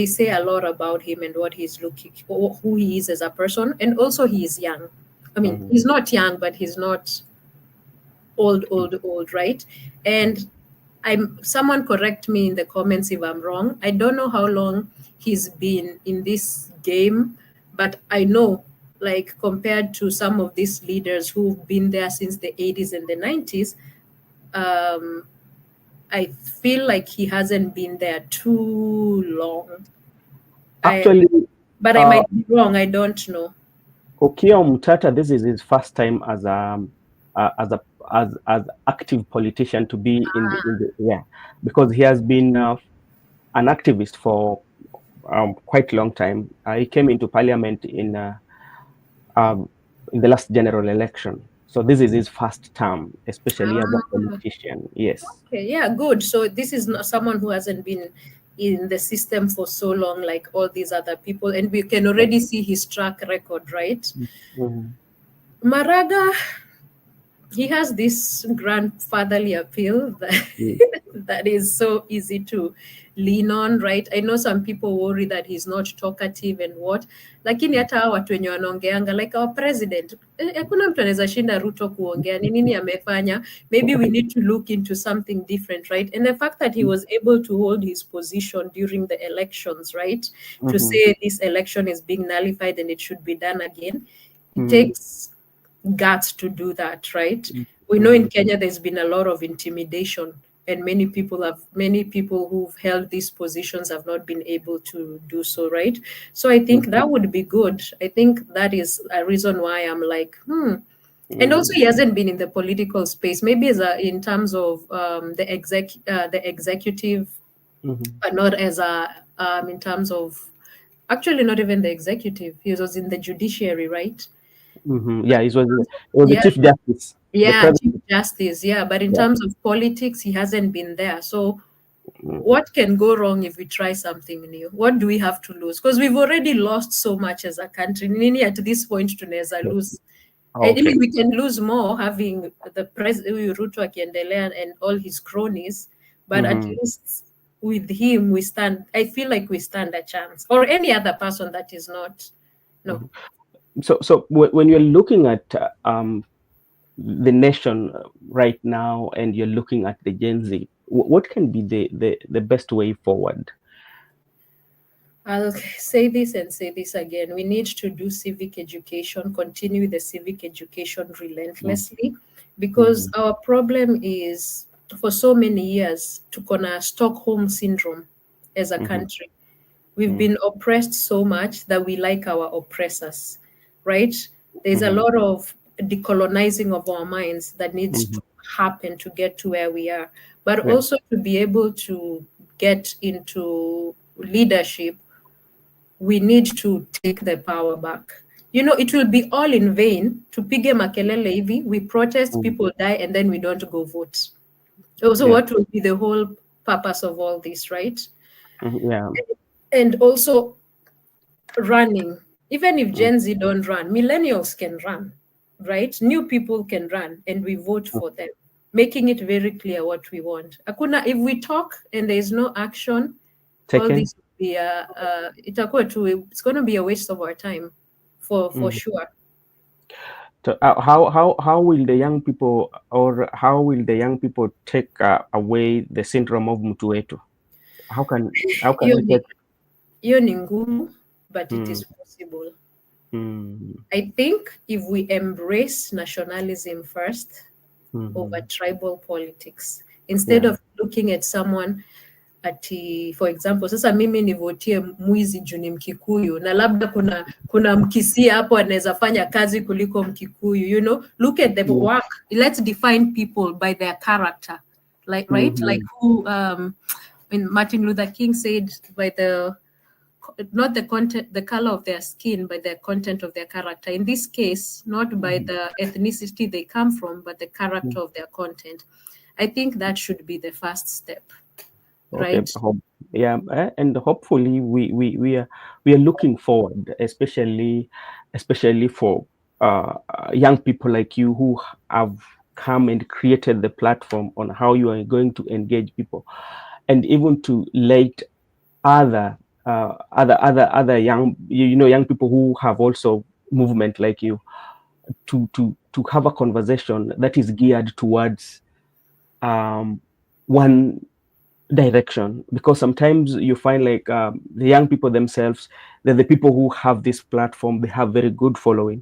say a lot about him and what he's looking, or who he is as a person, and also he is young. I mean, he's not young, but he's not old, right? And someone correct me in the comments if I'm wrong. I don't know how long he's been in this game, but I know, like, compared to some of these leaders who've been there since the 80s and the 90s, I feel like he hasn't been there too long. Actually, but I might be wrong. I don't know. Okiya Mtata, this is his first time as active politician to be in the because he has been an activist for quite a long time. He came into parliament in the last general election. So this is his first term, especially as a politician. Yes. Okay, yeah, good. So this is not someone who hasn't been in the system for so long, like all these other people, and we can already see his track record, right? Maraga, he has this grandfatherly appeal that is so easy to lean on, right? I know some people worry that he's not talkative and what, lakini hata hawa watu wenye wanaongeanga like our president, hakuna mtu anaweza shinda Ruto kuongea ni nini amefanya. Maybe we need to look into something different, right? And the fact that he was able to hold his position during the elections, right, to say this election is being nullified and it should be done again, it takes guts to do that, right? We know Mm-hmm. in Kenya there's been a lot of intimidation, and many people who've held these positions have not been able to do so, right? So I think that would be good. I think that is a reason why I'm like, and also, Mm-hmm. he hasn't been in the political space. Maybe in terms of the executive, Mm-hmm. but not as a in terms of actually not even the executive. He was in the judiciary, right? Mm-hmm. But Yeah, in it terms of, was the yeah, Chief Justice, the yeah, Chief president. Justice, yeah. But in Yeah. terms of politics, he hasn't been there. So Mm-hmm. what can go wrong if we try something new? What do we have to lose? Because we've already lost so much as a country. Nini at this point tunaweza lose. I Okay. mean, we can lose more having the president Ruto akiendelea and all his cronies, but at Mm-hmm. least with him we stand. I feel like we stand a chance, or any other person that is not. No, So when you're looking at the nation right now, and you're looking at the Gen Z, what can be the best way forward? I'll say this and say this again. We need to do civic education, continue the civic education relentlessly, because Mm-hmm. our problem is for so many years tuko na Stockholm syndrome as a Mm-hmm. country. We've been oppressed so much that we like our oppressors, right? There's a Mm-hmm. lot of decolonizing of our minds that needs Mm-hmm. to happen to get to where we are, but Yeah. also to be able to get into leadership, we need to take the power back. You know, it will be all in vain to pige makelele hivi, we protest, Mm-hmm. people die, and then we don't go vote. So Yeah. what will be the whole purpose of all this, right? Mhm. Yeah. And also running. Even if Mm. Gen Z don't run, millennials can run, right? New people can run, and we vote Mm. for them, making it very clear what we want. Akuna, if we talk and there is no action, all Taken. this will be it's going to be a waste of our time, for Mm. sure. So how will the young people, or how will the young people take away the syndrome of Mtuetu? How can Hiyo we ni take? hiyo ni ngumu, but it Mm. is possible. Mm. I think if we embrace nationalism first over Mm. tribal politics, instead Yeah. of looking at someone ati, for example, sasa mimi nivotie mwizi juu ni Mkikuyu na labda kuna Mkisia hapo anaweza fanya kazi kuliko Mkikuyu, look at the Mm. work. Let's define people by their character, like, right, like Mhm. who when Martin Luther King said, by the not the content, the color of their skin, but the content of their character. In this case, not by Mhm. the ethnicity they come from, but the Mm. character of their content. I think that should be the first step, Okay. right? Yeah, and hopefully we are looking forward, especially for young people like you who have come and created the platform on how you are going to engage people, and even to let other other young, young people who have also movement like you, to have a conversation that is geared towards one direction. Because sometimes you find like the young people themselves, they're the people who have this platform, they have very good following,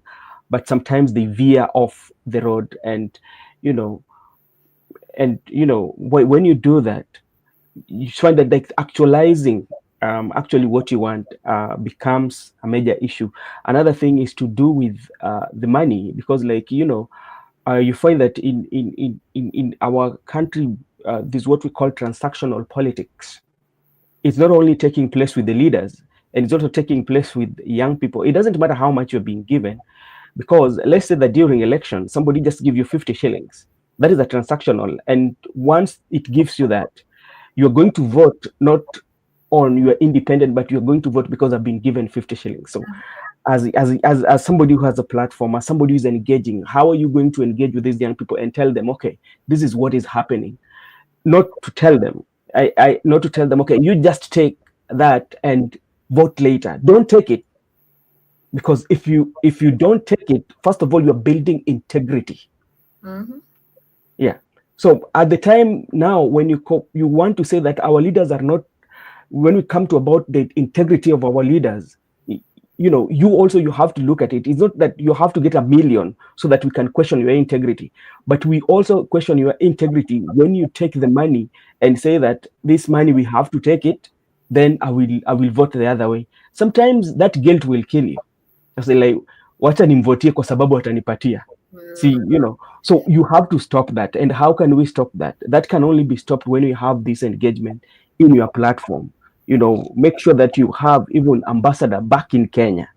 but sometimes they veer off the road. And you know when you do that, you find that like actualizing actually what you want becomes a major issue. Another thing is to do with the money, because like you find that in our country, this is what we call transactional politics. It's not only taking place with the leaders, and it's also taking place with young people. It doesn't matter how much you're being given, because let's say that during election somebody just give you 50 shillings. That is a transactional, and once it gives you that, you're going to vote not on your independent, but you're going to vote because I've been given 50 shillings. So as somebody who has a platform, as somebody who's engaging, how are you going to engage with these young people and tell them, okay, this is what is happening? Not to tell them, I not to tell them, okay, you just take that and vote later. Don't take it, because if you don't take it, first of all, you're building integrity. Mm-hmm. Yeah. So at the time now, when you want to say that our leaders are not, when we come to about the integrity of our leaders, you have to look at it. It's not that you have to get 1 million so that we can question your integrity, but we also question your integrity when you take the money and say that this money we have to take it, then I will vote the other way. Sometimes that guilt will kill you. I say like, wacha nimvotie kwa sababu atanipatia. See, so you have to stop that. And how can we stop that? That can only be stopped when you have this engagement in your platform. Make sure that you have even ambassador back in Kenya,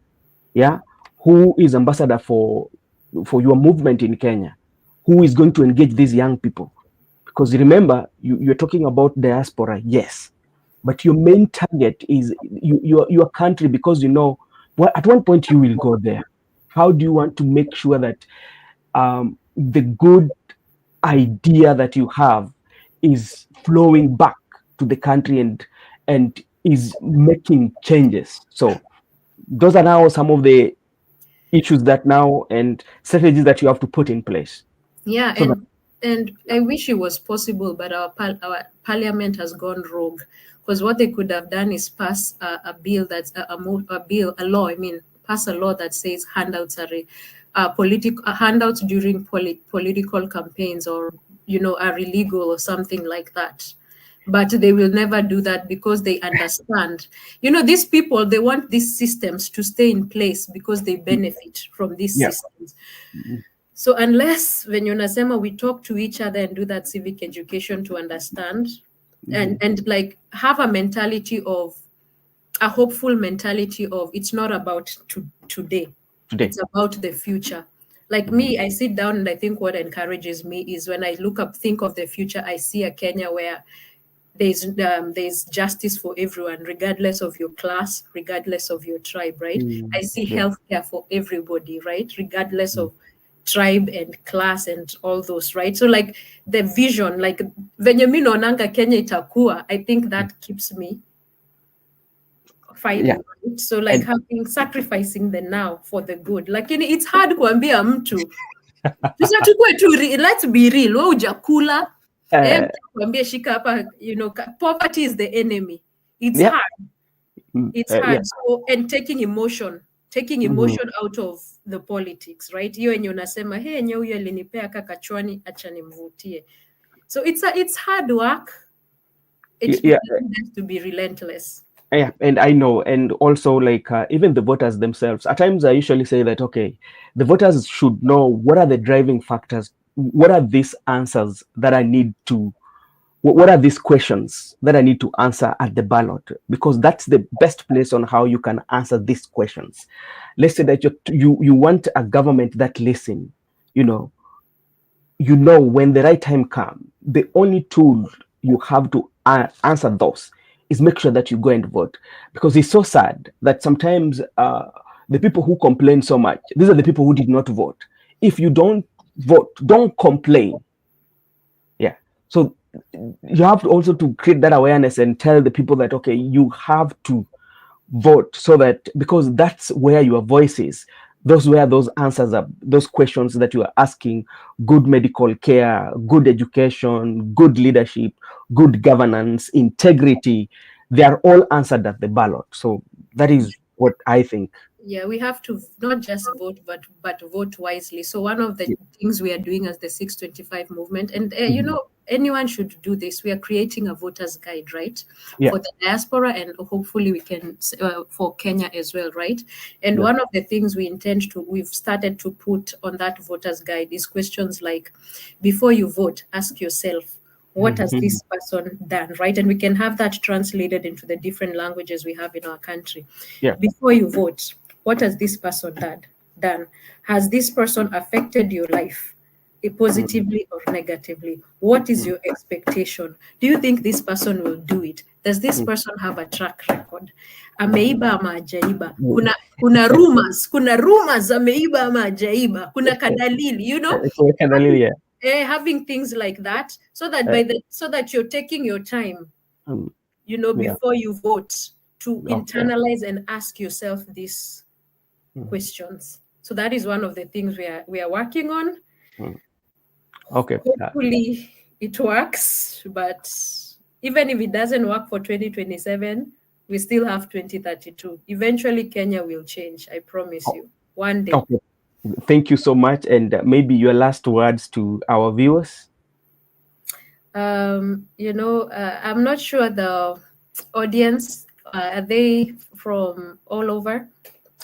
yeah, who is ambassador for your movement in Kenya, who is going to engage these young people. Because remember, you're talking about diaspora, yes, but your main target is your country, because at one point you will go there. How do you want to make sure that the good idea that you have is flowing back to the country and is making changes? So those are now some of the issues that now and strategies that you have to put in place. Yeah, So and I wish it was possible, but our parliament has gone rogue, because what they could have done is pass a bill that's a law. I mean, pass a law that says handouts are handouts during political campaigns, or are illegal or something like that. But they will never do that, because they understand. These people, they want these systems to stay in place because they benefit from these yeah. systems. So unless when unasema we talk to each other and do that civic education to understand, and like have a mentality of a hopeful mentality of, it's not about today, it's about the future. Like me, I sit down and I think what encourages me is when I think of the future, I see a Kenya where there's justice for everyone, regardless of your class, regardless of your tribe, right? I see healthcare for everybody, right? Regardless of tribe and class and all those, right? So like the vision, like venye mi naonanga Kenya itakuwa, I think that keeps me fighting, right? So like sacrificing the now for the good. Like it's hard kuambia mtu let's be real, wewe hujakula kuambia shika hapa, poverty is the enemy. It's hard. It's hard. So, and taking emotion out of the politics, right? Hiyo yenye unasema hey, yenye huyo alinipea kakachwani, acha nimvutie. So it's hard work. It has to be relentless. Yeah, and I know, and also like even the voters themselves. At times, I usually say that okay, the voters should know what are the driving factors, what are these answers that I need to, what are these questions that I need to answer at the ballot, because that's the best place on how you can answer these questions. Let's say that you want a government that listen, when the right time comes, the only tool you have to answer those is make sure that you go and vote. Because it's so sad that sometimes the people who complain so much, these are the people who did not vote. If you don't vote, don't complain. Yeah. So you have to also to create that awareness and tell the people that, okay, you have to vote, so that, because that's where your voice is. Where those answers are, those questions that you are asking, good medical care, good education, good leadership, good governance, integrity, they are all answered at the ballot. So that is what I think. Yeah, we have to not just vote, but vote wisely. So one of the things we are doing as the 625 movement, and anyone should do this. We are creating a voters guide, right? For the diaspora, and hopefully we can for Kenya as well, right? And one of the things we've started to put on that voters guide is questions like, before you vote, ask yourself, what has this person done, right? And we can have that translated into the different languages we have in our country. Before you vote, what has this person done? Has this person affected your life positively or negatively? What is your expectation? Do you think this person will do it? Does this person have a track record? Ameiba ama hajaiba? Kuna rumors ameiba ama hajaiba? Kuna kadalili, Kadalili, having things like that, so that so that you're taking your time, before you vote, to internalize and ask yourself these questions. So that is one of the things we are working on. Okay. Hopefully it works, but even if it doesn't work for 2027, we still have 2032. Eventually, Kenya will change. I promise you. One day. Okay. Thank you so much. And maybe your last words to our viewers. I'm not sure the audience, are they from all over,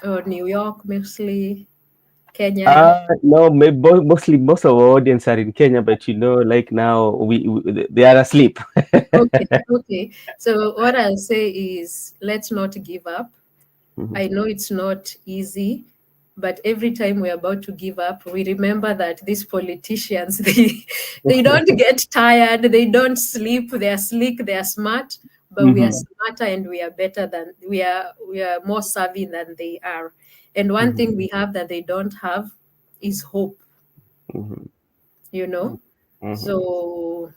or New York mostly, Kenya? No, mostly most of our audience are in Kenya, but like now they are asleep. Okay. So what I'll say is, let's not give up. Mhm. I know it's not easy, but every time we're about to give up, we remember that these politicians, they don't get tired, they don't sleep, they are slick, they are smart, but we are Mhm. smarter and we are better than we are more savvy than they are. And one Mhm. thing we have that they don't have is hope, Mhm. you know. Mhm. So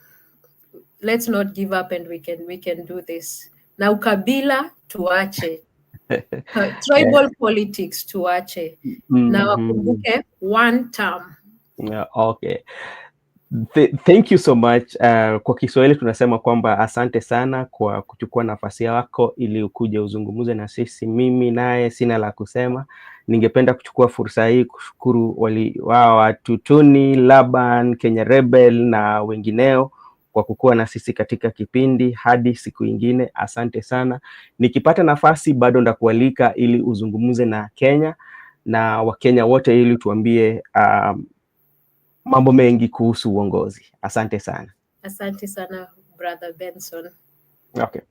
let's not give up, and we can do this. Na ukabila tuache. Yeah. Tribal politics tuache, na Mhm. wakumbuke one term. Yeah, okay. Thank you so much. Kwa Kiswahili tunasema kwamba asante sana kwa kuchukua nafasi yako ili ukuje uzungumuze na sisi. Mimi naye sina la kusema. Ningependa kuchukua fursa hii kushukuru watu Tuni, Laban, Kenya Rebel na wengineo kwa kukuwa na sisi katika kipindi. Hadi siku ingine, asante sana. Nikipata nafasi bado ndakualika ili uzungumuze na Kenya na Wakenya wote ili tuambie mambo mengi kuhusu uongozi. Asante sana. Asante sana, Brother Benson. Okay.